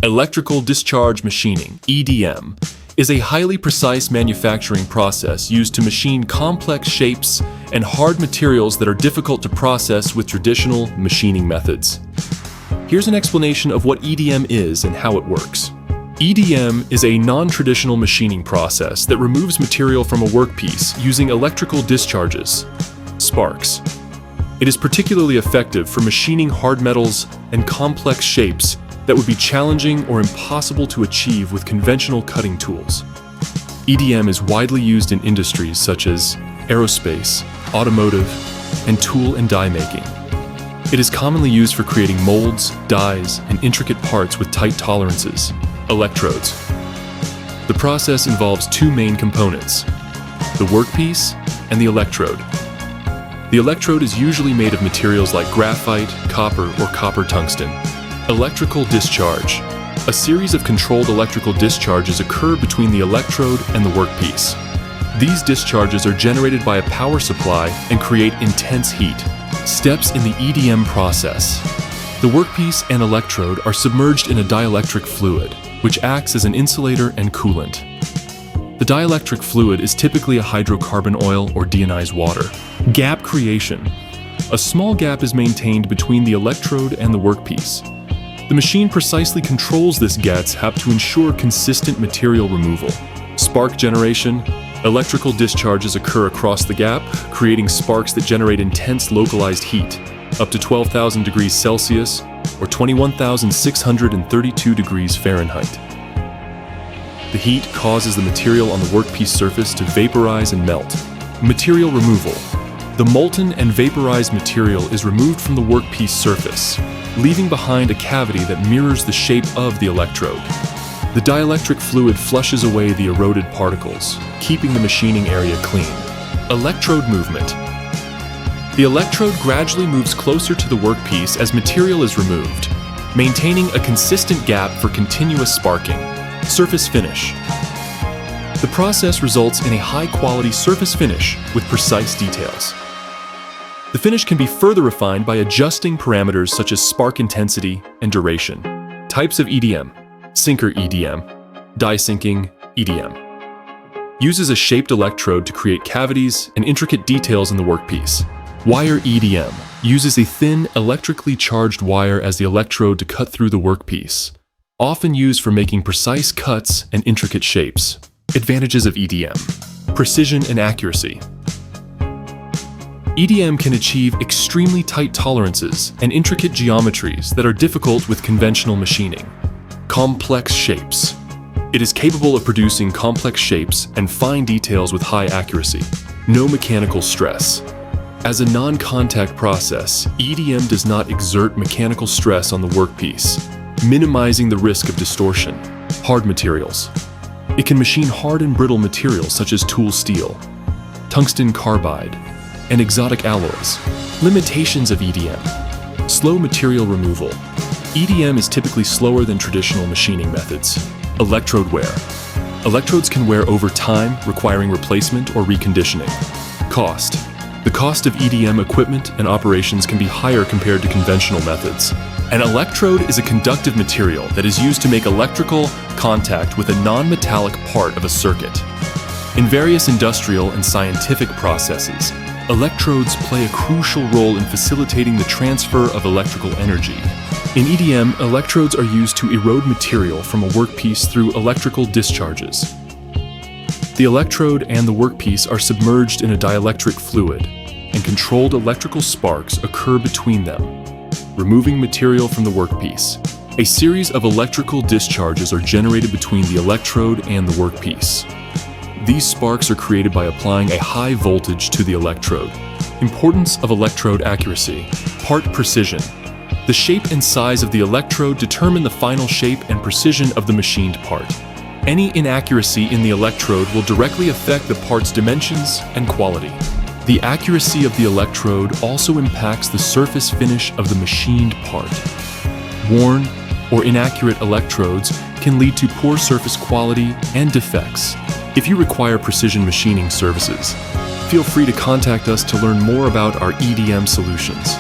Electrical discharge machining, eDEM, is a highly precise manufacturing process used to machine complex shapes and hard materials that are difficult to process with traditional machining methods. Here's an explanation of what eDEM is and how it works. eDEM is a non-traditional machining process that removes material from a workpiece using electrical discharges, sparks. It is particularly effective for machining hard metals and complex shapes that would be challenging or impossible to achieve with conventional cutting tools. eDEM is widely used in industries such as aerospace, automotive, and tool and die making. It is commonly used for creating molds, dies, and intricate parts with tight tolerances, electrodes. The process involves two main components, the workpiece and the electrode. The electrode is usually made of materials like graphite, copper, or copper tungsten. Electrical discharge. A series of controlled electrical discharges occur between the electrode and the workpiece. These discharges are generated by a power supply and create intense heat. Steps in the eDEM process. The workpiece and electrode are submerged in a dielectric fluid, which acts as an insulator and coolant. The dielectric fluid is typically a hydrocarbon oil or deionized water. Gap creation. A small gap is maintained between the electrode and the workpiece. The machine precisely controls this gap to ensure consistent material removal. Spark generation. Electrical discharges occur across the gap, creating sparks that generate intense localized heat, up to 12,000 degrees Celsius or 21,632 degrees Fahrenheit. The heat causes the material on the workpiece surface to vaporize and melt. Material removal. The molten and vaporized material is removed from the workpiece surface, leaving behind a cavity that mirrors the shape of the electrode. The dielectric fluid flushes away the eroded particles, keeping the machining area clean. Electrode movement. The electrode gradually moves closer to the workpiece as material is removed, maintaining a consistent gap for continuous sparking. Surface finish. The process results in a high-quality surface finish with precise details. The finish can be further refined by adjusting parameters such as spark intensity and duration. Types of eDEM. Sinker eDEM. Die sinking eDEM. Uses a shaped electrode to create cavities and intricate details in the workpiece. Wire eDEM. Uses a thin, electrically charged wire as the electrode to cut through the workpiece. Often used for making precise cuts and intricate shapes. Advantages of eDEM. Precision and accuracy. eDEM can achieve extremely tight tolerances and intricate geometries that are difficult with conventional machining. Complex shapes. It is capable of producing complex shapes and fine details with high accuracy. No mechanical stress. As a non-contact process, eDEM does not exert mechanical stress on the workpiece, minimizing the risk of distortion. Hard materials. It can machine hard and brittle materials such as tool steel, tungsten carbide, and exotic alloys. Limitations of eDEM. Slow material removal. eDEM is typically slower than traditional machining methods. Electrode wear. Electrodes can wear over time, requiring replacement or reconditioning. Cost. The cost of eDEM equipment and operations can be higher compared to conventional methods. An electrode is a conductive material that is used to make electrical contact with a non-metallic part of a circuit. In various industrial and scientific processes, electrodes play a crucial role in facilitating the transfer of electrical energy. In eDEM, electrodes are used to erode material from a workpiece through electrical discharges. The electrode and the workpiece are submerged in a dielectric fluid, and controlled electrical sparks occur between them, removing material from the workpiece. A series of electrical discharges are generated between the electrode and the workpiece. These sparks are created by applying a high voltage to the electrode. Importance of electrode accuracy. Part precision. The shape and size of the electrode determine the final shape and precision of the machined part. Any inaccuracy in the electrode will directly affect the part's dimensions and quality. The accuracy of the electrode also impacts the surface finish of the machined part. Worn or inaccurate electrodes can lead to poor surface quality and defects. If you require precision machining services, feel free to contact us to learn more about our eDEM solutions.